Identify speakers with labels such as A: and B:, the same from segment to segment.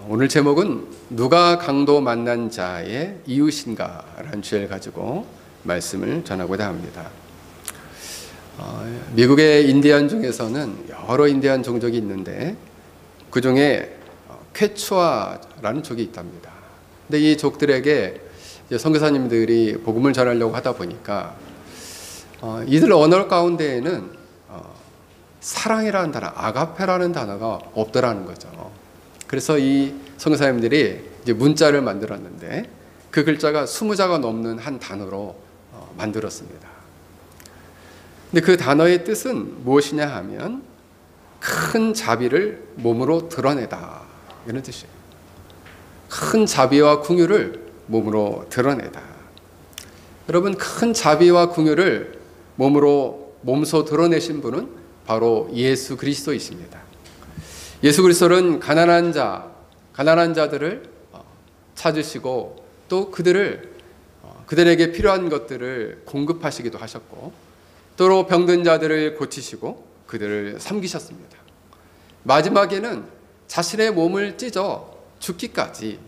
A: 오늘 제목은 누가 강도 만난 자의 이웃인가 라는 주제를 가지고 말씀을 전하고자 합니다. 미국의 인디안 중에서는 여러 인디안 종족이 있는데 그 중에 퀘추아라는 족이 있답니다. 근데 이 족들에게 선교사님들이 복음을 전하려고 하다 보니까 이들 언어 가운데에는 사랑이라는 단어, 아가페라는 단어가 없더라는 거죠. 그래서 이 선교사님들이 이제 문자를 만들었는데 그 글자가 20자가 넘는 한 단어로 만들었습니다. 근데 그 단어의 뜻은 무엇이냐 하면 큰 자비를 몸으로 드러내다, 이런 뜻이에요. 큰 자비와 긍휼을 몸으로 드러내다. 여러분, 큰 자비와 긍휼을 몸소 드러내신 분은 바로 예수 그리스도이십니다. 예수 그리스도는 가난한 자들을 찾으시고 또 그들에게 필요한 것들을 공급하시기도 하셨고, 또 병든 자들을 고치시고 그들을 섬기셨습니다. 마지막에는 자신의 몸을 찢어 죽기까지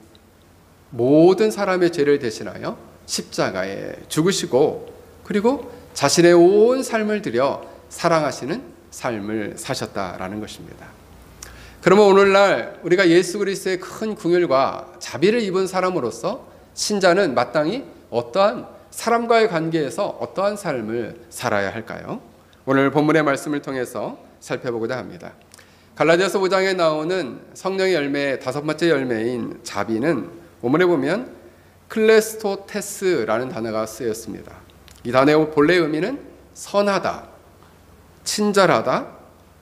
A: 모든 사람의 죄를 대신하여 십자가에 죽으시고, 그리고 자신의 온 삶을 들여 사랑하시는 삶을 사셨다라는 것입니다. 그러면 오늘날 우리가 예수 그리스도의 큰 긍휼과 자비를 입은 사람으로서 신자는 마땅히 어떠한 사람과의 관계에서 어떠한 삶을 살아야 할까요? 오늘 본문의 말씀을 통해서 살펴보고자 합니다. 갈라디아서 5장에 나오는 성령의 열매, 5번째 열매인 자비는 본문에 보면 클레스토테스라는 단어가 쓰였습니다. 이 단어의 본래 의미는 선하다, 친절하다,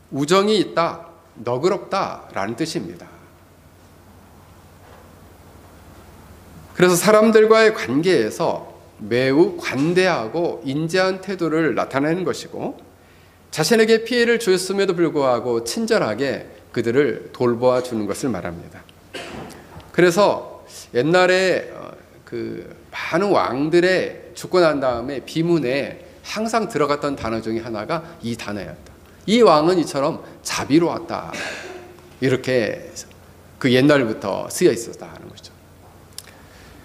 A: 우정이 있다, 너그럽다라는 뜻입니다. 그래서 사람들과의 관계에서 매우 관대하고 인자한 태도를 나타내는 것이고, 자신에게 피해를 주었음에도 불구하고 친절하게 그들을 돌보아 주는 것을 말합니다. 그래서 옛날에 그 많은 왕들의 죽고 난 다음에 비문에 항상 들어갔던 단어 중에 하나가 이 단어였다. 이 왕은 이처럼 자비로웠다, 이렇게 그 옛날부터 쓰여 있었다는 거죠.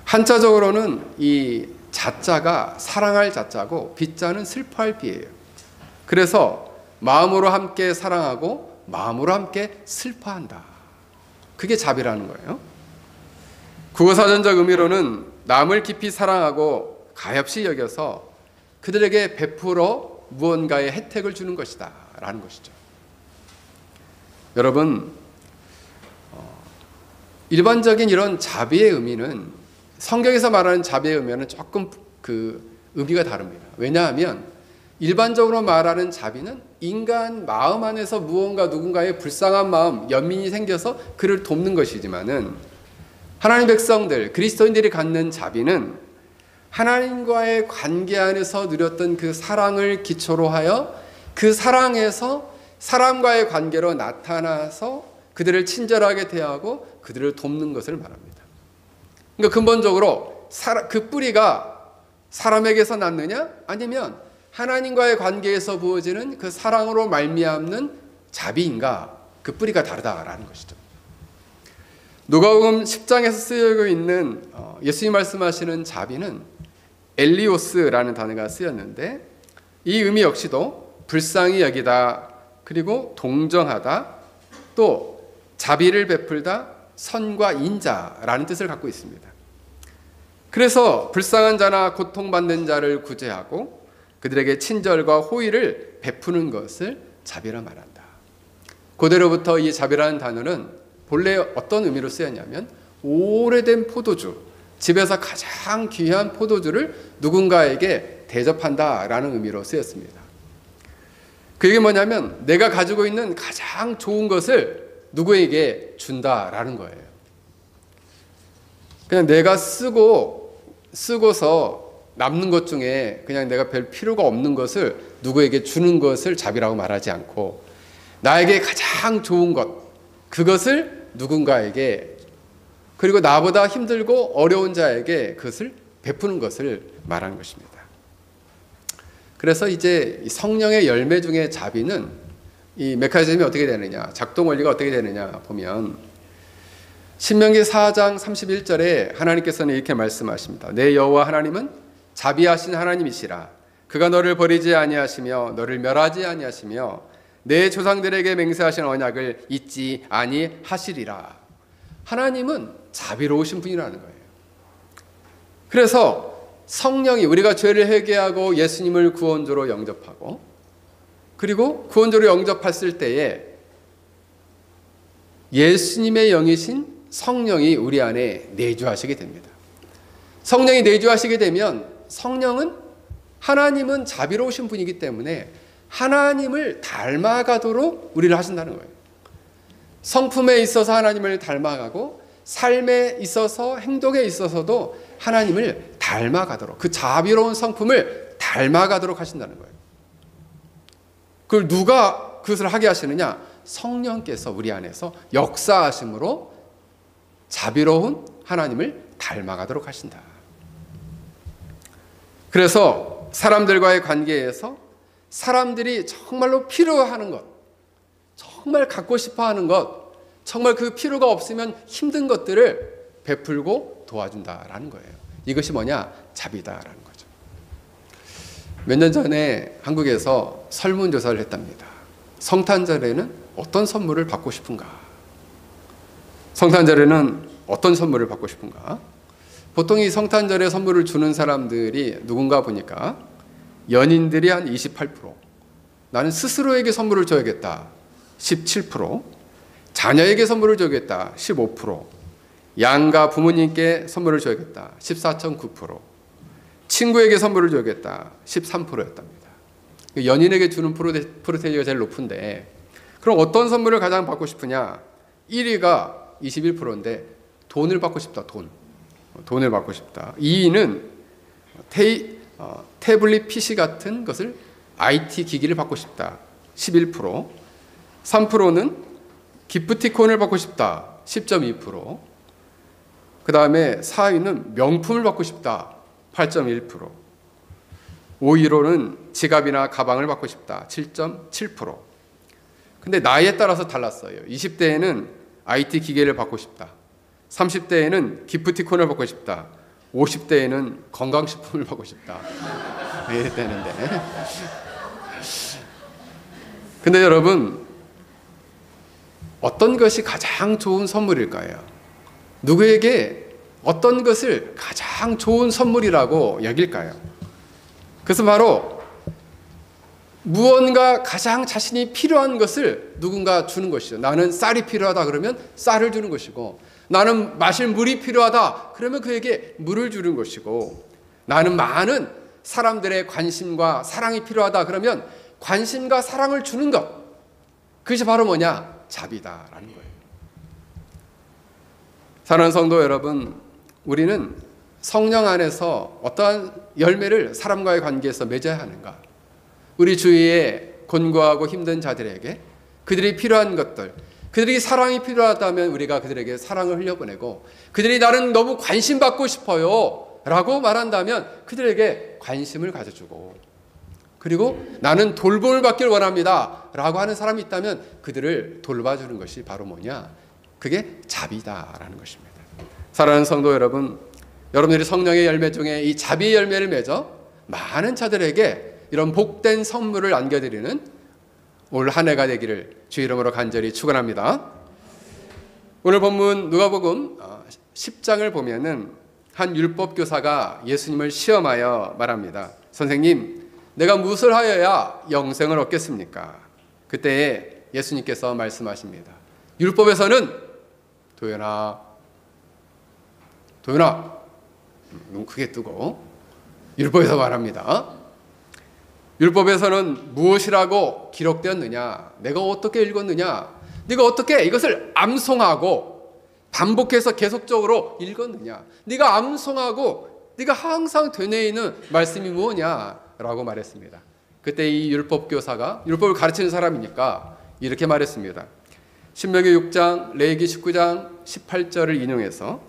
A: 한자적으로는 이 자자가 사랑할 자자고 빗자는 슬퍼할 비예요. 그래서 마음으로 함께 사랑하고 마음으로 함께 슬퍼한다, 그게 자비라는 거예요. 국어사전적 의미로는 남을 깊이 사랑하고 가엾이 여겨서 그들에게 베풀어 무언가의 혜택을 주는 것이다 라는 것이죠. 여러분, 일반적인 이런 자비의 의미는, 성경에서 말하는 자비의 의미는 조금 그 의미가 다릅니다. 왜냐하면 일반적으로 말하는 자비는 인간 마음 안에서 무언가 누군가의 불쌍한 마음, 연민이 생겨서 그를 돕는 것이지만은, 하나님 백성들, 그리스도인들이 갖는 자비는 하나님과의 관계 안에서 누렸던 그 사랑을 기초로 하여 그 사랑에서 사람과의 관계로 나타나서 그들을 친절하게 대하고 그들을 돕는 것을 말합니다. 그러니까 근본적으로 그 뿌리가 사람에게서 났느냐, 아니면 하나님과의 관계에서 부어지는 그 사랑으로 말미암는 자비인가, 그 뿌리가 다르다라는 것이죠. 누가복음 10장에서 쓰여지고 있는 예수님 말씀하시는 자비는 엘리오스라는 단어가 쓰였는데, 이 의미 역시도 불쌍히 여기다, 그리고 동정하다, 또 자비를 베풀다, 선과 인자라는 뜻을 갖고 있습니다. 그래서 불쌍한 자나 고통받는 자를 구제하고 그들에게 친절과 호의를 베푸는 것을 자비라 말한다. 고대로부터 이 자비라는 단어는 본래 어떤 의미로 쓰였냐면, 오래된 포도주, 집에서 가장 귀한 포도주를 누군가에게 대접한다라는 의미로 쓰였습니다. 그게 뭐냐면 내가 가지고 있는 가장 좋은 것을 누구에게 준다라는 거예요. 그냥 내가 쓰고서 남는 것 중에 그냥 내가 별 필요가 없는 것을 누구에게 주는 것을 자비라고 말하지 않고, 나에게 가장 좋은 것, 그것을 누군가에게, 그리고 나보다 힘들고 어려운 자에게 그것을 베푸는 것을 말하는 것입니다. 그래서 이제 성령의 열매 중에 자비는 이 메커니즘이 어떻게 되느냐, 작동 원리가 어떻게 되느냐 보면, 신명기 4장 31절에 하나님께서는 이렇게 말씀하십니다. 내 여호와 하나님은 자비하신 하나님이시라. 그가 너를 버리지 아니하시며 너를 멸하지 아니하시며 내 조상들에게 맹세하신 언약을 잊지 아니하시리라. 하나님은 자비로우신 분이라는 거예요. 그래서 성령이 우리가 죄를 회개하고 예수님을 구원주로 영접하고 그리고 구원주로 영접했을 때에 예수님의 영이신 성령이 우리 안에 내주하시게 됩니다. 성령이 내주하시게 되면 성령은 하나님은 자비로우신 분이기 때문에 하나님을 닮아가도록 우리를 하신다는 거예요. 성품에 있어서 하나님을 닮아가고 삶에 있어서 행동에 있어서도 하나님을 닮아가도록 그 자비로운 성품을 닮아가도록 하신다는 거예요. 그걸 누가 그것을 하게 하시느냐? 성령께서 우리 안에서 역사하심으로 자비로운 하나님을 닮아가도록 하신다. 그래서 사람들과의 관계에서 사람들이 정말로 필요하는 것, 정말 갖고 싶어하는 것, 정말 그 필요가 없으면 힘든 것들을 베풀고 도와준다라는 거예요. 이것이 뭐냐? 자비다라는 거죠. 몇 년 전에 한국에서 설문조사를 했답니다. 성탄절에는 어떤 선물을 받고 싶은가? 성탄절에는 어떤 선물을 받고 싶은가? 보통 이 성탄절에 선물을 주는 사람들이 누군가 보니까 연인들이 한 28%, 나는 스스로에게 선물을 줘야겠다 17%, 자녀에게 선물을 줘야겠다 15%, 양가 부모님께 선물을 줘야겠다 14.9%, 친구에게 선물을 줘야겠다 13%였답니다. 연인에게 주는 프로테이지가 제일 높은데 그럼 어떤 선물을 가장 받고 싶으냐? 1위가 21%인데 돈을 받고 싶다. 돈을 받고 싶다. 2위는 태블릿 PC 같은 것을 IT 기기를 받고 싶다. 11%. 3%는 기프티콘을 받고 싶다. 10.2%. 그 다음에 4위는 명품을 받고 싶다. 8.1%. 5위로는 지갑이나 가방을 받고 싶다. 7.7%. 근데 나이에 따라서 달랐어요. 20대에는 IT 기계를 받고 싶다. 30대에는 기프티콘을 받고 싶다. 50대에는 건강식품을 받고 싶다. 이랬다는데. 근데 여러분, 어떤 것이 가장 좋은 선물일까요? 누구에게 어떤 것을 가장 좋은 선물이라고 여길까요? 그것은 바로 무언가 가장 자신이 필요한 것을 누군가 주는 것이죠. 나는 쌀이 필요하다 그러면 쌀을 주는 것이고, 나는 마실 물이 필요하다 그러면 그에게 물을 주는 것이고, 나는 많은 사람들의 관심과 사랑이 필요하다 그러면 관심과 사랑을 주는 것, 그것이 바로 뭐냐? 자비다라는 거예요. 사랑하는 성도 여러분, 우리는 성령 안에서 어떠한 열매를 사람과의 관계에서 맺어야 하는가? 우리 주위에 곤고하고 힘든 자들에게 그들이 필요한 것들, 그들이 사랑이 필요하다면 우리가 그들에게 사랑을 흘려보내고, 그들이 나는 너무 관심받고 싶어요 라고 말한다면 그들에게 관심을 가져주고, 그리고 나는 돌봄을 받길 원합니다 라고 하는 사람이 있다면 그들을 돌봐주는 것이 바로 뭐냐? 그게 자비다라는 것입니다. 사랑하는 성도 여러분, 여러분들이 성령의 열매 중에 이 자비의 열매를 맺어 많은 자들에게 이런 복된 선물을 안겨드리는 올 한 해가 되기를 주 이름으로 간절히 축원합니다. 오늘 본문 누가복음 10장을 보면은 한 율법교사가 예수님을 시험하여 말합니다. 선생님, 내가 무엇을 하여야 영생을 얻겠습니까? 그때 예수님께서 말씀하십니다. 율법에서는 도연아 눈 크게 뜨고 율법에서 말합니다. 율법에서는 무엇이라고 기록되었느냐? 내가 어떻게 읽었느냐? 네가 어떻게 이것을 암송하고 반복해서 계속적으로 읽었느냐? 네가 암송하고 네가 항상 되뇌이는 말씀이 무엇이냐? 라고 말했습니다. 그때 이 율법교사가, 율법을 가르치는 사람이니까 이렇게 말했습니다. 신명기 6장, 레위기 19장 18절을 인용해서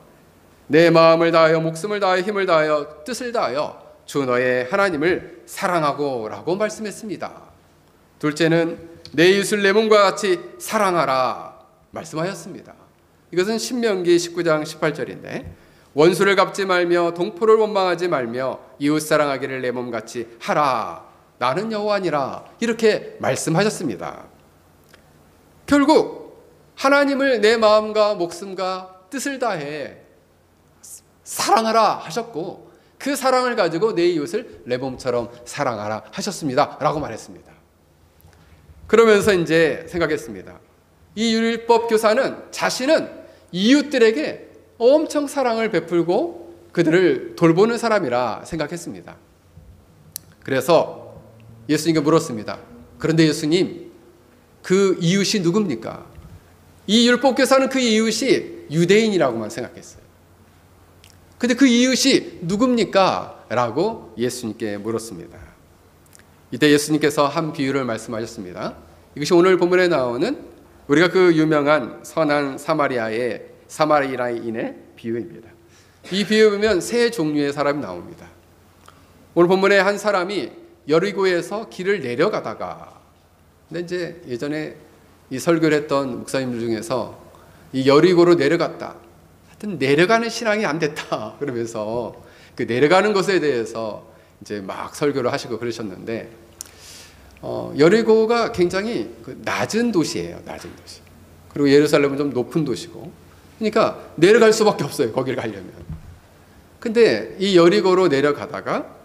A: 내 마음을 다하여 목숨을 다하여 힘을 다하여 뜻을 다하여 주 너의 하나님을 사랑하고 라고 말씀했습니다. 둘째는 내 이웃을 내 몸과 같이 사랑하라 말씀하였습니다. 이것은 신명기 19장 18절인데 원수를 갚지 말며 동포를 원망하지 말며 이웃 사랑하기를 내 몸같이 하라. 나는 여호와니라. 이렇게 말씀하셨습니다. 결국 하나님을 내 마음과 목숨과 뜻을 다해 사랑하라 하셨고 그 사랑을 가지고 내 이웃을 내 몸처럼 사랑하라 하셨습니다. 라고 말했습니다. 그러면서 이제 생각했습니다. 이 율법 교사는 자신은 이웃들에게 엄청 사랑을 베풀고 그들을 돌보는 사람이라 생각했습니다. 그래서 예수님께 물었습니다. 그런데 예수님, 그 이웃이 누굽니까? 이 율법 교사는 그 이웃이 유대인이라고만 생각했어요. 근데 그 이웃이 누굽니까? 라고 예수님께 물었습니다. 이때 예수님께서 한 비유를 말씀하셨습니다. 이것이 오늘 본문에 나오는 우리가 그 유명한 선한 사마리아인의 비유입니다. 이 비유에 보면 세 종류의 사람이 나옵니다. 오늘 본문에 한 사람이 여리고에서 길을 내려가다가, 근데 이제 예전에 이 설교를 했던 목사님들 중에서 이 여리고로 내려갔다. 하여튼 내려가는 신앙이 안 됐다. 그러면서 그 내려가는 것에 대해서 이제 막 설교를 하시고 그러셨는데, 여리고가 굉장히 낮은 도시예요. 낮은 도시. 그리고 예루살렘은 좀 높은 도시고. 그러니까 내려갈 수밖에 없어요. 거기를 가려면. 근데 이 여리고로 내려가다가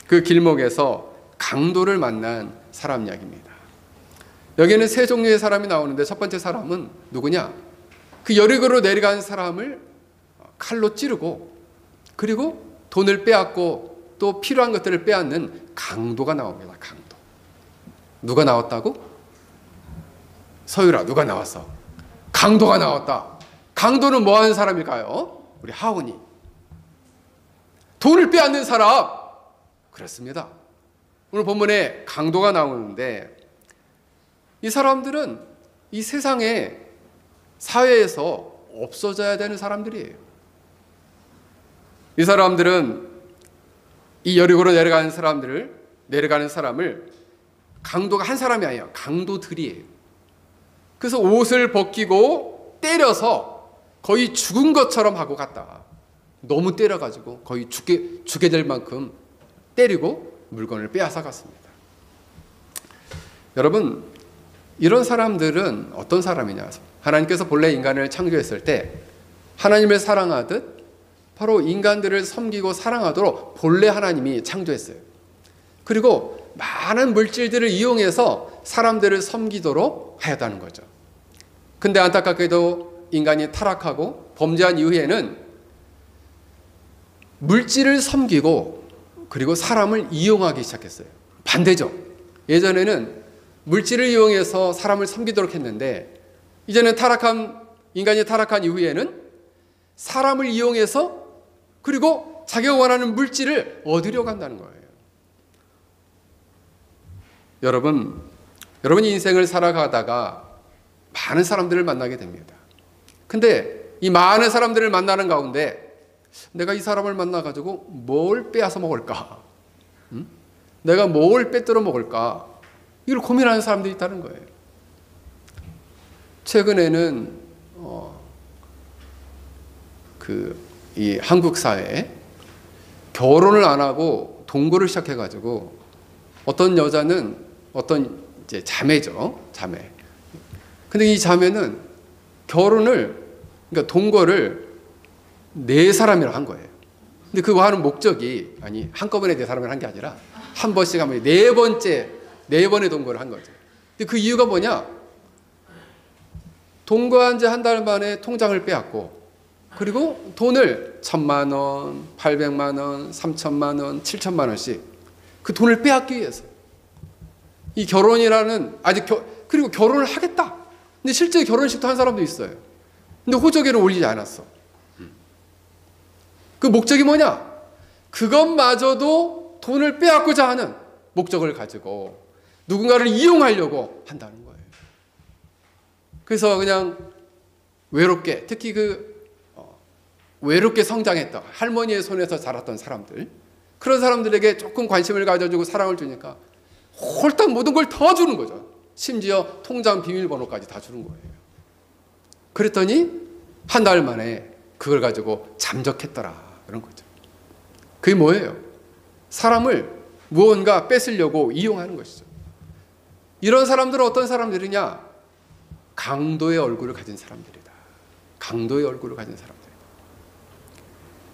A: 그 길목에서 강도를 만난 사람 이야기입니다. 여기에는 세 종류의 사람이 나오는데 첫 번째 사람은 누구냐? 그 여리고로 내려간 사람을 칼로 찌르고 그리고 돈을 빼앗고 또 필요한 것들을 빼앗는 강도가 나옵니다. 강도. 누가 나왔다고? 서유라, 누가 나왔어? 강도가 나왔다. 강도는 뭐 하는 사람일까요? 우리 하온이. 돈을 빼앗는 사람. 그렇습니다. 오늘 본문에 강도가 나오는데 이 사람들은 이 세상에 사회에서 없어져야 되는 사람들이에요. 이 사람들은 이 여리고로 내려가는 사람을 강도가 한 사람이 아니에요. 강도들이에요. 그래서 옷을 벗기고 때려서 거의 죽은 것처럼 하고 갔다. 너무 때려가지고 거의 죽게 될 만큼 때리고 물건을 빼앗아 갔습니다. 여러분, 이런 사람들은 어떤 사람이냐? 하나님께서 본래 인간을 창조했을 때 하나님을 사랑하듯 바로 인간들을 섬기고 사랑하도록 본래 하나님이 창조했어요. 그리고 많은 물질들을 이용해서 사람들을 섬기도록 하였다는 거죠. 근데 안타깝게도 인간이 타락하고 범죄한 이후에는 물질을 섬기고 그리고 사람을 이용하기 시작했어요. 반대죠. 예전에는 물질을 이용해서 사람을 섬기도록 했는데 이제는 인간이 타락한 이후에는 사람을 이용해서 그리고 자기가 원하는 물질을 얻으려고 한다는 거예요. 여러분이 인생을 살아가다가 많은 사람들을 만나게 됩니다. 근데 이 많은 사람들을 만나는 가운데 내가 이 사람을 만나가지고 뭘 빼앗아 먹을까? 내가 뭘 빼들어 먹을까? 이걸 고민하는 사람들이 있다는 거예요. 최근에는 이 한국 사회에 결혼을 안 하고 동거를 시작해가지고 어떤 여자는 어떤 이제 자매죠, 자매. 근데 이 자매는 그러니까 동거를 4사람이랑 한 거예요. 근데 그거 하는 목적이 한꺼번에 4사람을 한 게 아니라 한 번씩 하면 4번의 동거를 한 거죠. 근데 그 이유가 뭐냐? 동거한 지 한 달 만에 통장을 빼앗고 그리고 돈을 1,000만 원, 800만 원, 3,000만 원, 7,000만 원씩 그 돈을 빼앗기 위해서 이 결혼이라는 그리고 결혼을 하겠다. 근데 실제 결혼식도 한 사람도 있어요. 근데 호적에는 올리지 않았어. 그 목적이 뭐냐? 그것마저도 돈을 빼앗고자 하는 목적을 가지고 누군가를 이용하려고 한다는 거예요. 그래서 그냥 외롭게, 특히 외롭게 성장했던 할머니의 손에서 자랐던 사람들, 그런 사람들에게 조금 관심을 가져주고 사랑을 주니까 홀딱 모든 걸 더 주는 거죠. 심지어 통장 비밀번호까지 다 주는 거예요. 그랬더니 한 달 만에 그걸 가지고 잠적했더라. 그런 거죠. 그게 뭐예요? 사람을 무언가 뺏으려고 이용하는 것이죠. 이런 사람들은 어떤 사람들이냐? 강도의 얼굴을 가진 사람들이다. 강도의 얼굴을 가진 사람들.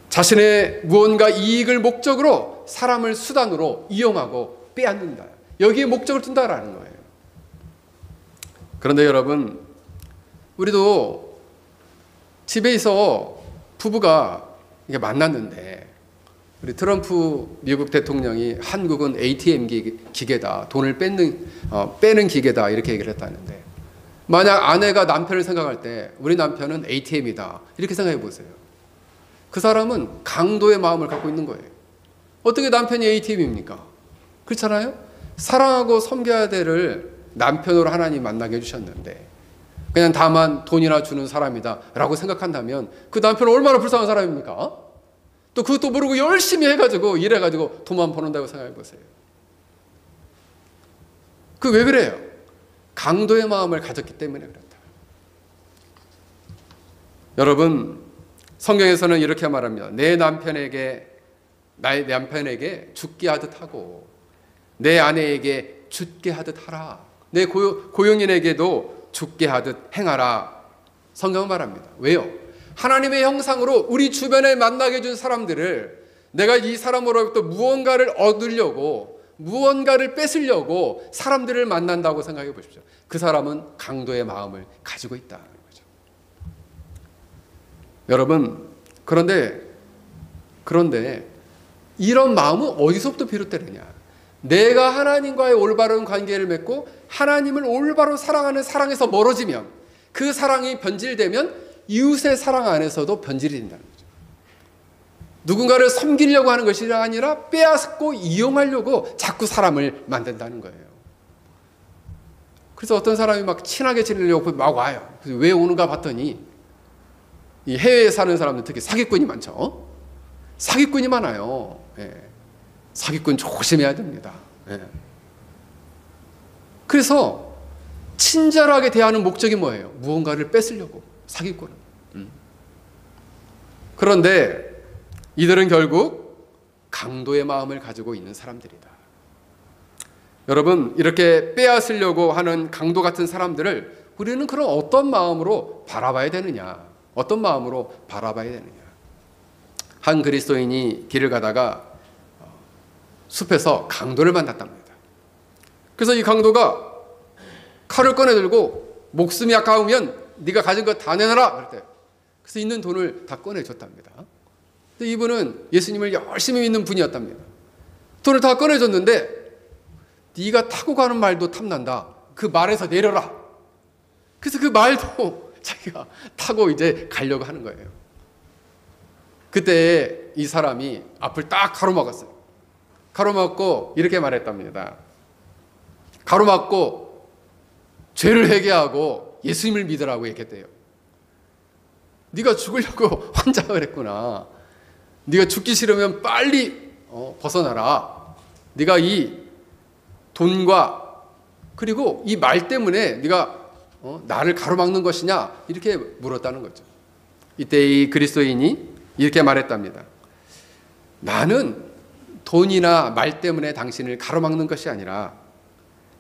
A: 자신의 무언가 이익을 목적으로 사람을 수단으로 이용하고 빼앗는다. 여기에 목적을 둔다라는 거예요. 그런데 여러분, 우리도 집에서 부부가 만났는데, 우리 트럼프 미국 대통령이 한국은 ATM 기계다, 돈을 빼는 기계다 이렇게 얘기를 했다는데, 만약 아내가 남편을 생각할 때 우리 남편은 ATM이다 이렇게 생각해 보세요. 그 사람은 강도의 마음을 갖고 있는 거예요. 어떻게 남편이 ATM입니까? 그렇잖아요? 사랑하고 섬겨야 될 남편으로 하나님 만나게 해주셨는데 그냥 다만 돈이나 주는 사람이다 라고 생각한다면 그 남편은 얼마나 불쌍한 사람입니까? 또 그것도 모르고 열심히 해가지고 일해가지고 돈만 버는다고 생각해 보세요. 그 왜 그래요? 강도의 마음을 가졌기 때문에 그렇다. 여러분, 성경에서는 이렇게 말합니다. 내 남편에게 죽게 하듯 하고 내 아내에게 죽게 하듯 하라. 내 고용인에게도 죽게 하듯 행하라. 성경은 말합니다. 왜요? 하나님의 형상으로 우리 주변에 만나게 해준 사람들을 내가 이 사람으로부터 무언가를 얻으려고 무언가를 뺏으려고 사람들을 만난다고 생각해 보십시오. 그 사람은 강도의 마음을 가지고 있다는 거죠. 여러분, 그런데 이런 마음은 어디서부터 비롯되느냐? 내가 하나님과의 올바른 관계를 맺고 하나님을 올바로 사랑하는 사랑에서 멀어지면 그 사랑이 변질되면 이웃의 사랑 안에서도 변질이 된다는 거죠. 누군가를 섬기려고 하는 것이 아니라 빼앗고 이용하려고 자꾸 사람을 만든다는 거예요. 그래서 어떤 사람이 막 친하게 지내려고 막 와요. 그래서 왜 오는가 봤더니 이 해외에 사는 사람들 특히 사기꾼이 많죠. 사기꾼이 많아요. 예. 사기꾼 조심해야 됩니다. 예. 그래서 친절하게 대하는 목적이 뭐예요? 무언가를 뺏으려고. 사기꾼은. 그런데 이들은 결국 강도의 마음을 가지고 있는 사람들이다. 여러분, 이렇게 빼앗으려고 하는 강도 같은 사람들을 우리는 그럼 어떤 마음으로 바라봐야 되느냐? 어떤 마음으로 바라봐야 되느냐? 한 그리스도인이 길을 가다가 숲에서 강도를 만났답니다. 그래서 이 강도가 칼을 꺼내 들고 목숨이 아까우면 네가 가진 거 다 내놔라 그럴 때, 그래서 있는 돈을 다 꺼내줬답니다. 근데 이분은 예수님을 열심히 믿는 분이었답니다. 돈을 다 꺼내줬는데 네가 타고 가는 말도 탐난다. 그 말에서 내려라. 그래서 그 말도 자기가 타고 이제 가려고 하는 거예요. 그때 이 사람이 앞을 딱 가로막았어요. 가로막고 이렇게 말했답니다. 가로막고 죄를 회개하고 예수님을 믿으라고 얘기했대요. 네가 죽으려고 환장을 했구나. 네가 죽기 싫으면 빨리 벗어나라. 네가 이 돈과 그리고 이 말 때문에 네가 나를 가로막는 것이냐 이렇게 물었다는 거죠. 이때 이 그리스도인이 이렇게 말했답니다. 나는 돈이나 말 때문에 당신을 가로막는 것이 아니라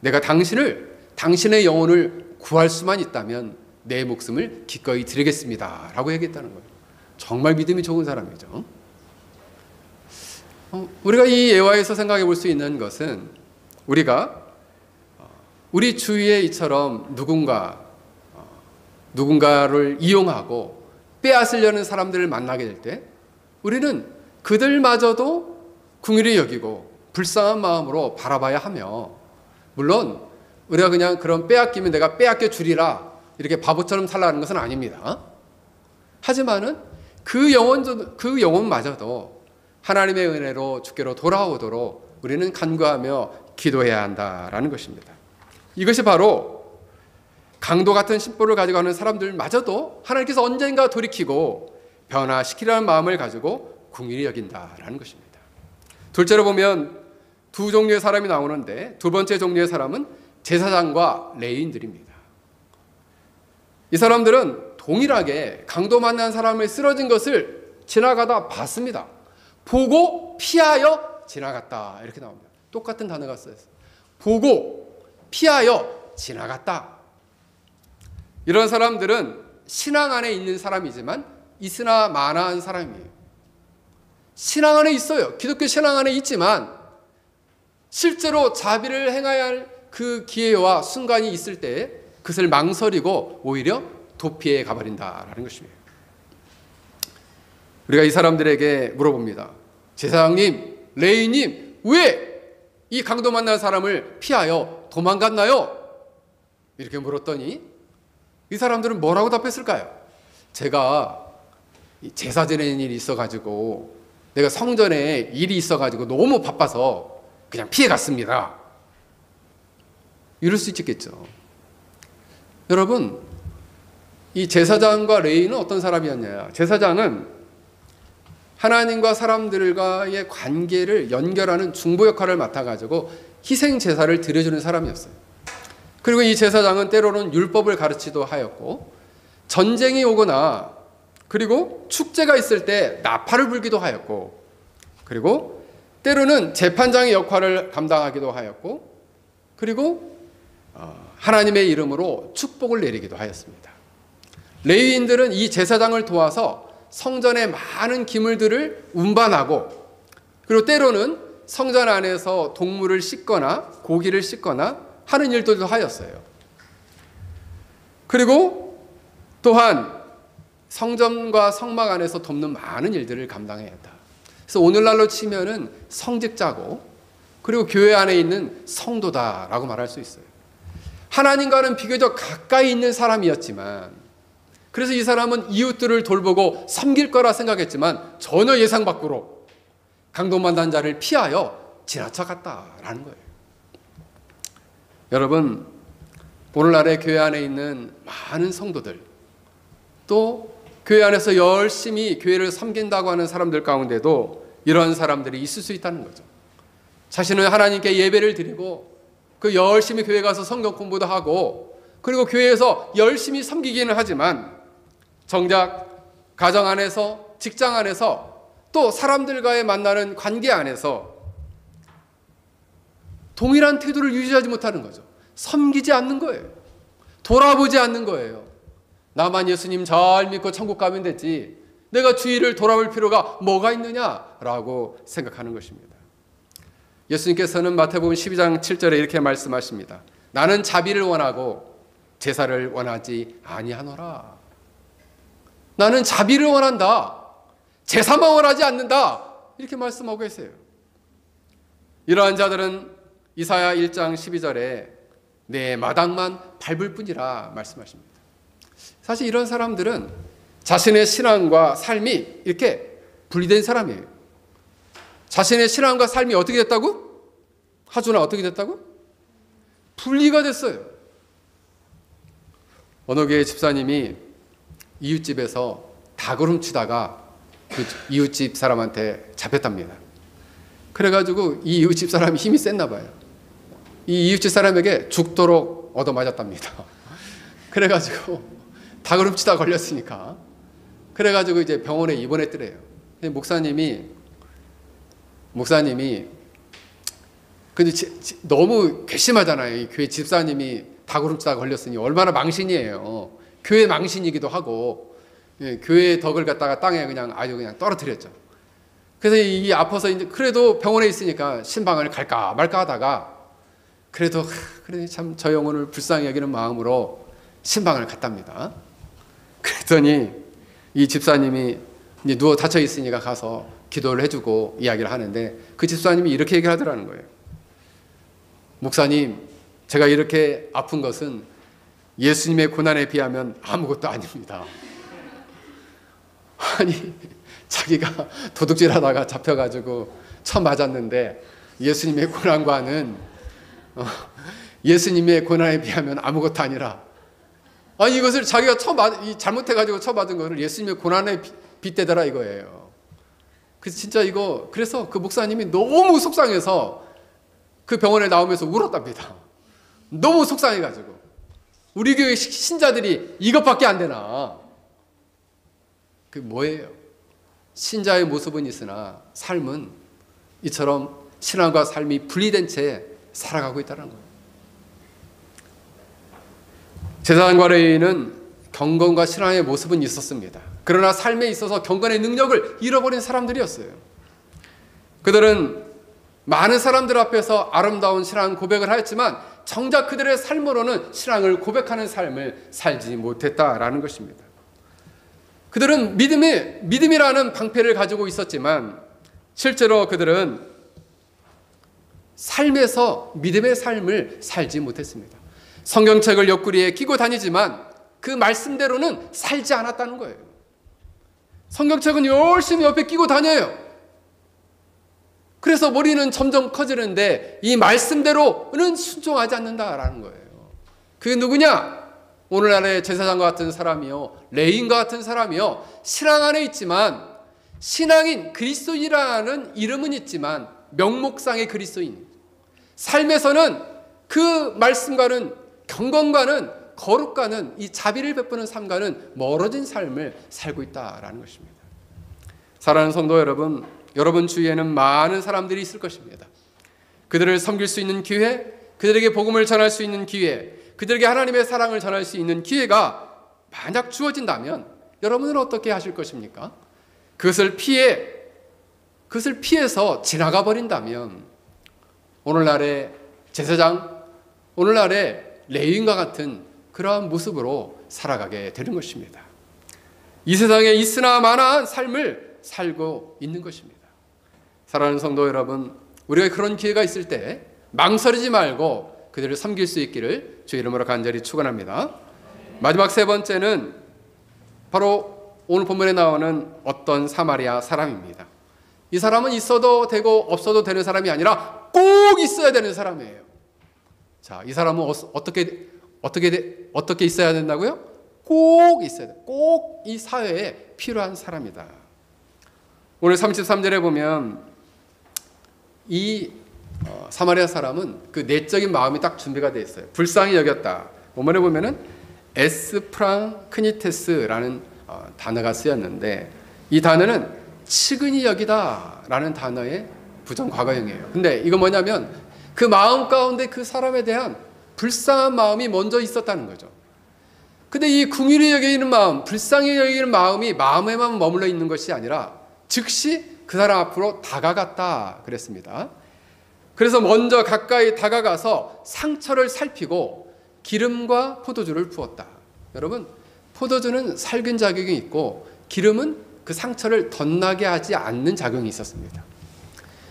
A: 내가 당신의 영혼을 구할 수만 있다면 내 목숨을 기꺼이 드리겠습니다 라고 얘기했다는 거예요. 정말 믿음이 좋은 사람이죠. 우리가 이 예화에서 생각해 볼 수 있는 것은 우리가 우리 주위에 이처럼 누군가를 이용하고 빼앗으려는 사람들을 만나게 될 때 우리는 그들마저도 긍휼히 여기고 불쌍한 마음으로 바라봐야 하며, 물론 우리가 그냥 그런 빼앗기면 내가 빼앗겨 주리라 이렇게 바보처럼 살라는 것은 아닙니다. 하지만은 그 영혼마저도 하나님의 은혜로 주께로 돌아오도록 우리는 간구하며 기도해야 한다라는 것입니다. 이것이 바로 강도 같은 심보를 가지고 하는 사람들마저도 하나님께서 언젠가 돌이키고 변화시키려는 마음을 가지고 긍휼히 여긴다라는 것입니다. 둘째로 보면 두 종류의 사람이 나오는데, 두 번째 종류의 사람은 제사장과 레위인들입니다. 이 사람들은 동일하게 강도 만난 사람을 쓰러진 것을 지나가다 봤습니다. 보고 피하여 지나갔다. 이렇게 나옵니다. 똑같은 단어가 쓰여있어요. 보고 피하여 지나갔다. 이런 사람들은 신앙 안에 있는 사람이지만 있으나 마나한 사람이에요. 신앙 안에 있어요. 기독교 신앙 안에 있지만 실제로 자비를 행해야 할 그 기회와 순간이 있을 때 그것을 망설이고 오히려 도피해 가버린다라는 것입니다. 우리가 이 사람들에게 물어봅니다. 제사장님, 레위님, 왜 이 강도 만난 사람을 피하여 도망갔나요? 이렇게 물었더니 이 사람들은 뭐라고 답했을까요? 제가 제사 지내는 일이 있어가지고, 내가 성전에 일이 있어가지고 너무 바빠서 그냥 피해 갔습니다. 이럴 수 있겠죠. 여러분, 이 제사장과 레위는 어떤 사람이었냐? 제사장은 하나님과 사람들과의 관계를 연결하는 중보 역할을 맡아가지고 희생 제사를 드려주는 사람이었어요. 그리고 이 제사장은 때로는 율법을 가르치기도 하였고, 전쟁이 오거나 그리고 축제가 있을 때 나팔을 불기도 하였고, 그리고 때로는 재판장의 역할을 감당하기도 하였고, 그리고 하나님의 이름으로 축복을 내리기도 하였습니다. 레위인들은 이 제사장을 도와서 성전의 많은 기물들을 운반하고, 그리고 때로는 성전 안에서 동물을 씻거나 고기를 씻거나 하는 일들도 하였어요. 그리고 또한 성전과 성막 안에서 돕는 많은 일들을 감당해야 한다. 그래서 오늘날로 치면은 성직자고, 그리고 교회 안에 있는 성도다라고 말할 수 있어요. 하나님과는 비교적 가까이 있는 사람이었지만, 그래서 이 사람은 이웃들을 돌보고 섬길 거라 생각했지만 전혀 예상 밖으로 강도 만난 자를 피하여 지나쳐갔다라는 거예요. 여러분, 오늘날의 교회 안에 있는 많은 성도들, 또 교회 안에서 열심히 교회를 섬긴다고 하는 사람들 가운데도 이런 사람들이 있을 수 있다는 거죠. 자신은 하나님께 예배를 드리고 그 열심히 교회 가서 성경 공부도 하고, 그리고 교회에서 열심히 섬기기는 하지만 정작 가정 안에서, 직장 안에서, 또 사람들과의 만나는 관계 안에서 동일한 태도를 유지하지 못하는 거죠. 섬기지 않는 거예요. 돌아보지 않는 거예요. 나만 예수님 잘 믿고 천국 가면 되지, 내가 주위를 돌아볼 필요가 뭐가 있느냐라고 생각하는 것입니다. 예수님께서는 마태복음 12장 7절에 이렇게 말씀하십니다. 나는 자비를 원하고 제사를 원하지 아니하노라. 나는 자비를 원한다, 제사만 원하지 않는다, 이렇게 말씀하고 계세요. 이러한 자들은 이사야 1장 12절에 내 마당만 밟을 뿐이라 말씀하십니다. 사실 이런 사람들은 자신의 신앙과 삶이 이렇게 분리된 사람이에요. 자신의 신앙과 삶이 어떻게 됐다고? 하준아, 어떻게 됐다고? 분리가 됐어요. 어느 교회 집사님이 이웃집에서 닭을 훔치다가 그 이웃집 사람한테 잡혔답니다. 그래가지고 이 이웃집 사람이 힘이 셌나 봐요. 이 이웃집 사람에게 죽도록 얻어맞았답니다. 그래가지고 닭을 훔치다 걸렸으니까, 그래가지고 이제 병원에 입원했더래요. 목사님이 근데 너무 괘씸하잖아요. 이 교회 집사님이 닭을 훔치다 걸렸으니 얼마나 망신이에요. 교회 망신이기도 하고, 예, 교회의 덕을 갖다가 땅에 그냥 아주 그냥 떨어뜨렸죠. 그래서 이 아파서 이제 그래도 병원에 있으니까 신방을 갈까 말까 하다가 그래도 참 저 영혼을 불쌍히 여기는 마음으로 신방을 갔답니다. 그랬더니 이 집사님이 이제 누워 닫혀 있으니까 가서 기도를 해주고 이야기를 하는데, 그 집사님이 이렇게 얘기를 하더라는 거예요. 목사님, 제가 이렇게 아픈 것은 예수님의 고난에 비하면 아무것도 아닙니다. 아니, 자기가 도둑질하다가 잡혀가지고 처음 맞았는데 예수님의 고난과는 예수님의 고난에 비하면 아무것도 아니라, 아니 이것을 자기가 잘못해가지고 처음 받은 것을 예수님의 고난에 빗대더라 이거예요. 그래서 진짜 그래서 그 목사님이 너무 속상해서 그 병원에 나오면서 울었답니다. 너무 속상해가지고, 우리 교회 신자들이 이것밖에 안 되나, 그 뭐예요? 신자의 모습은 있으나 삶은 이처럼 신앙과 삶이 분리된 채 살아가고 있다는 거예요. 제사장과 레위인은 경건과 신앙의 모습은 있었습니다. 그러나 삶에 있어서 경건의 능력을 잃어버린 사람들이었어요. 그들은 많은 사람들 앞에서 아름다운 신앙 고백을 하였지만 정작 그들의 삶으로는 신앙을 고백하는 삶을 살지 못했다라는 것입니다. 그들은 믿음이라는 방패를 가지고 있었지만 실제로 그들은 삶에서 믿음의 삶을 살지 못했습니다. 성경책을 옆구리에 끼고 다니지만 그 말씀대로는 살지 않았다는 거예요. 성경책은 열심히 옆에 끼고 다녀요. 그래서 머리는 점점 커지는데 이 말씀대로는 순종하지 않는다라는 거예요. 그게 누구냐? 오늘날의 제사장과 같은 사람이요, 레위인과 같은 사람이요, 신앙 안에 있지만 신앙인 그리스도인이라는 이름은 있지만 명목상의 그리스도인, 삶에서는 그 말씀과는 경건과는 거룩과는 이 자비를 베푸는 삶과는 멀어진 삶을 살고 있다라는 것입니다. 사랑하는 성도 여러분, 여러분 주위에는 많은 사람들이 있을 것입니다. 그들을 섬길 수 있는 기회, 그들에게 복음을 전할 수 있는 기회, 그들에게 하나님의 사랑을 전할 수 있는 기회가 만약 주어진다면 여러분은 어떻게 하실 것입니까? 그것을 피해서 지나가 버린다면 오늘날의 제사장, 오늘날의 레위인과 같은 그러한 모습으로 살아가게 되는 것입니다. 이 세상에 있으나 마나한 삶을 살고 있는 것입니다. 사랑하는 성도 여러분, 우리가 그런 기회가 있을 때 망설이지 말고 그들을 섬길 수 있기를 주의 이름으로 간절히 축원합니다. 마지막 세 번째는 바로 오늘 본문에 나오는 어떤 사마리아 사람입니다. 이 사람은 있어도 되고 없어도 되는 사람이 아니라 꼭 있어야 되는 사람이에요. 자, 이 사람은 어떻게 있어야 된다고요? 꼭 있어야 돼. 꼭 이 사회에 필요한 사람이다. 오늘 33절에 보면 이 사마리아 사람은 그 내적인 마음이 딱 준비가 되어 있어요. 불쌍히 여겼다. 본문에 보면은 에스프랑크니테스라는 단어가 쓰였는데 이 단어는 측은히 여기다라는 단어의 부정과거형이에요. 근데 이거 뭐냐면 그 마음 가운데 그 사람에 대한 불쌍한 마음이 먼저 있었다는 거죠. 근데 이 긍휼히 여기는 마음, 불쌍히 여기는 마음이 마음에만 머물러 있는 것이 아니라 즉시 그 사람 앞으로 다가갔다 그랬습니다. 그래서 먼저 가까이 다가가서 상처를 살피고 기름과 포도주를 부었다. 여러분, 포도주는 살균 작용이 있고 기름은 그 상처를 덧나게 하지 않는 작용이 있었습니다.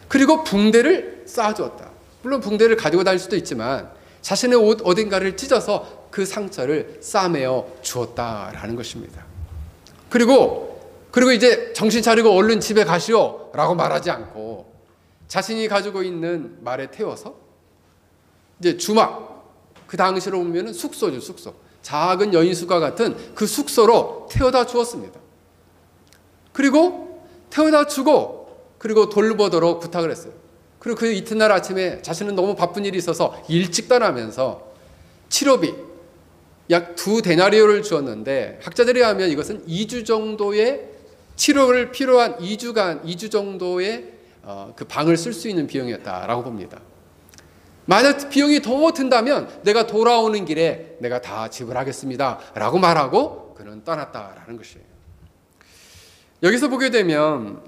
A: 그리고 붕대를 쌓아주었다. 물론 붕대를 가지고 다닐 수도 있지만 자신의 옷 어딘가를 찢어서 그 상처를 싸매어 주었다라는 것입니다. 그리고 이제 정신 차리고 얼른 집에 가시오 라고 말하지 않고 자신이 가지고 있는 말에 태워서 이제 주막, 그 당시로 보면 숙소죠, 숙소. 작은 여인숙과 같은 그 숙소로 태워다 주었습니다. 그리고 태워다 주고 그리고 돌보도록 부탁을 했어요. 그리고 그 이튿날 아침에 자신은 너무 바쁜 일이 있어서 일찍 떠나면서 치료비 약 2데나리오를 주었는데 학자들이 하면 이것은 2주 정도의 치료를 필요한 2주 정도의 그 방을 쓸 수 있는 비용이었다라고 봅니다. 만약 비용이 더 든다면 내가 돌아오는 길에 내가 다 지불하겠습니다 라고 말하고 그는 떠났다라는 것이에요. 여기서 보게 되면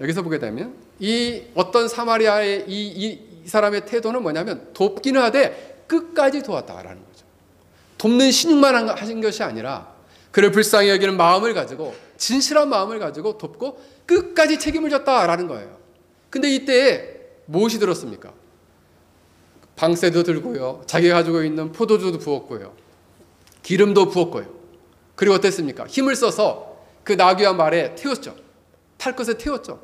A: 이 어떤 사마리아의 이 사람의 태도는 뭐냐면 돕기는 하되 끝까지 도왔다라는 거죠. 돕는 신용만 하신 것이 아니라 그를 불쌍히 여기는 마음을 가지고 진실한 마음을 가지고 돕고 끝까지 책임을 졌다라는 거예요. 근데 이때에 무엇이 들었습니까? 방새도 들고요. 자기가 가지고 있는 포도주도 부었고요. 기름도 부었고요. 그리고 어땠습니까? 힘을 써서 그 나귀와 말에 태웠죠. 탈 것에 태웠죠.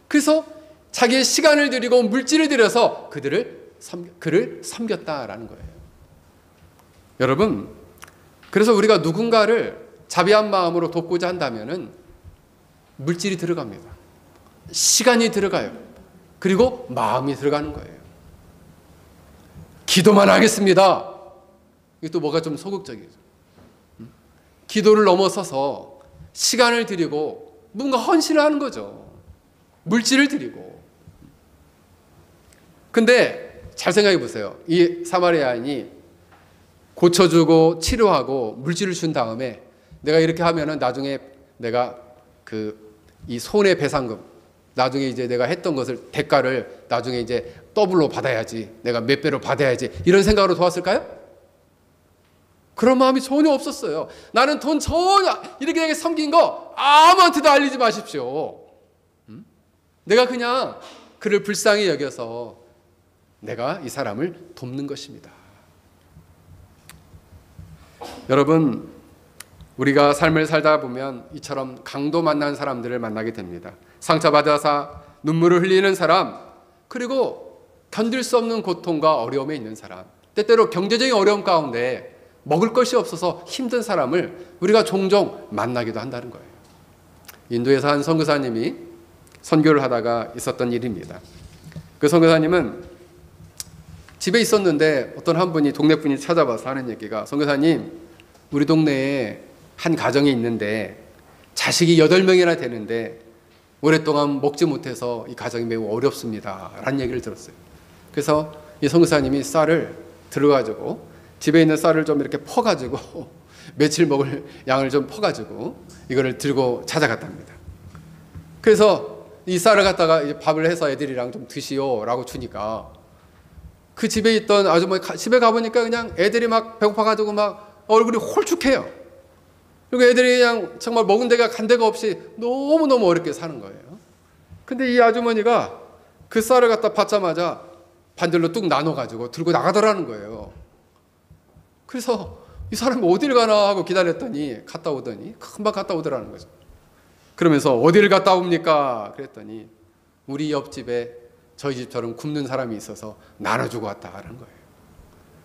A: 그래서 자기의 시간을 들이고 물질을 들여서 그를 섬겼다라는 거예요. 여러분, 그래서 우리가 누군가를 자비한 마음으로 돕고자 한다면은 물질이 들어갑니다. 시간이 들어가요. 그리고 마음이 들어가는 거예요. 기도만 하겠습니다. 이게 또 뭐가 좀 소극적이죠. 기도를 넘어서서 시간을 드리고 뭔가 헌신을 하는 거죠. 물질을 드리고. 근데 잘 생각해 보세요. 이 사마리아인이 고쳐주고 치료하고 물질을 준 다음에 내가 이렇게 하면은 나중에 내가 이 손해배상금, 나중에 이제 내가 했던 것을 대가를 나중에 이제 더블로 받아야지, 내가 몇 배로 받아야지, 이런 생각으로 도왔을까요? 그런 마음이 전혀 없었어요. 나는 돈 전혀 이렇게 섬긴 거 아무한테도 알리지 마십시오. 내가 그냥 그를 불쌍히 여겨서 내가 이 사람을 돕는 것입니다. 여러분, 우리가 삶을 살다 보면 이처럼 강도 만난 사람들을 만나게 됩니다. 상처받아서 눈물을 흘리는 사람, 그리고 견딜 수 없는 고통과 어려움에 있는 사람, 때때로 경제적인 어려움 가운데 먹을 것이 없어서 힘든 사람을 우리가 종종 만나기도 한다는 거예요. 인도에서 한 선교사님이 선교를 하다가 있었던 일입니다. 그 선교사님은 집에 있었는데 어떤 한 분이, 동네 분이 찾아와서 하는 얘기가, 선교사님, 우리 동네에 한 가정이 있는데 자식이 8명이나 되는데 오랫동안 먹지 못해서 이 가정이 매우 어렵습니다 라는 얘기를 들었어요. 그래서 이 선교사님이 쌀을 들어가지고 집에 있는 쌀을 좀 이렇게 퍼가지고 며칠 먹을 양을 좀 퍼가지고 이거를 들고 찾아갔답니다. 그래서 이 쌀을 갖다가 이제 밥을 해서 애들이랑 좀 드시오 라고 주니까 그 집에 있던 아주머니 집에 가보니까 그냥 애들이 막 배고파가지고 막 얼굴이 홀쭉해요. 그리고 애들이 그냥 정말 먹은 데가 간 데가 없이 너무너무 어렵게 사는 거예요. 근데 이 아주머니가 그 쌀을 갖다 받자마자 반절로 뚝 나눠가지고 들고 나가더라는 거예요. 그래서 이 사람이 어디를 가나 하고 기다렸더니 갔다 오더니 금방 갔다 오더라는 거죠. 그러면서 어디를 갔다 옵니까? 그랬더니 우리 옆집에 저희 집처럼 굶는 사람이 있어서 나눠주고 왔다라는 거예요.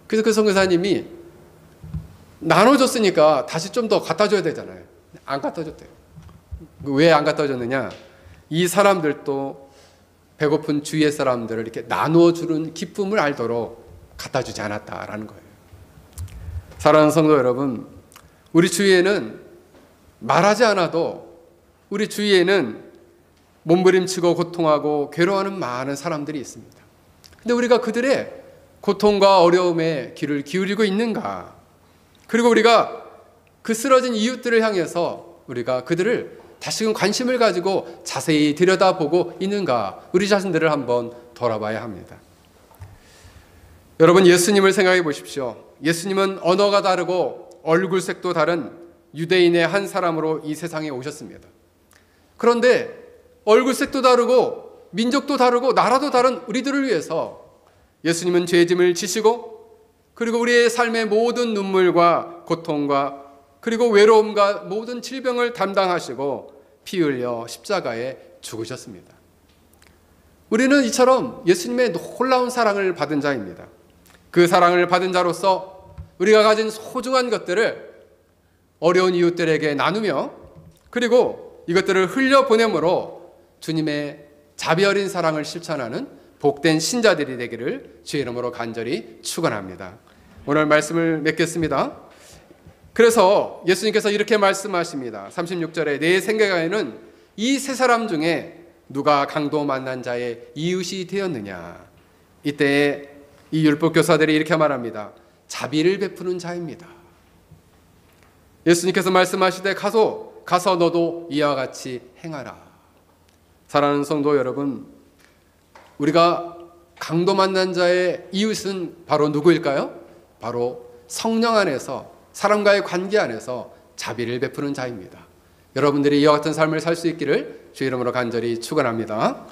A: 그래서 그 선교사님이 나눠줬으니까 다시 좀 더 갖다 줘야 되잖아요. 안 갖다 줬대요. 왜 안 갖다 줬느냐? 이 사람들도 배고픈 주위의 사람들을 이렇게 나눠주는 기쁨을 알도록 갖다 주지 않았다라는 거예요. 사랑하는 성도 여러분, 우리 주위에는 말하지 않아도 우리 주위에는 몸부림치고 고통하고 괴로워하는 많은 사람들이 있습니다. 근데 우리가 그들의 고통과 어려움에 귀를 기울이고 있는가? 그리고 우리가 그 쓰러진 이웃들을 향해서 우리가 그들을 다시금 관심을 가지고 자세히 들여다보고 있는가? 우리 자신들을 한번 돌아봐야 합니다. 여러분, 예수님을 생각해 보십시오. 예수님은 언어가 다르고 얼굴색도 다른 유대인의 한 사람으로 이 세상에 오셨습니다. 그런데 얼굴색도 다르고 민족도 다르고 나라도 다른 우리들을 위해서 예수님은 죄짐을 지시고 그리고 우리의 삶의 모든 눈물과 고통과 그리고 외로움과 모든 질병을 담당하시고 피 흘려 십자가에 죽으셨습니다. 우리는 이처럼 예수님의 놀라운 사랑을 받은 자입니다. 그 사랑을 받은 자로서 우리가 가진 소중한 것들을 어려운 이웃들에게 나누며 그리고 이것들을 흘려보내므로 주님의 자비 어린 사랑을 실천하는 복된 신자들이 되기를 주의 이름으로 간절히 축원합니다. 오늘 말씀을 맺겠습니다. 그래서 예수님께서 이렇게 말씀하십니다. 36절에 내 생각에는 이 세 사람 중에 누가 강도 만난 자의 이웃이 되었느냐. 이때 이 율법교사들이 이렇게 말합니다. 자비를 베푸는 자입니다. 예수님께서 말씀하시되 가서 너도 이와 같이 행하라. 사랑하는 성도 여러분, 우리가 강도 만난 자의 이웃은 바로 누구일까요? 바로 성령 안에서 사람과의 관계 안에서 자비를 베푸는 자입니다. 여러분들이 이와 같은 삶을 살 수 있기를 주의 이름으로 간절히 축원합니다.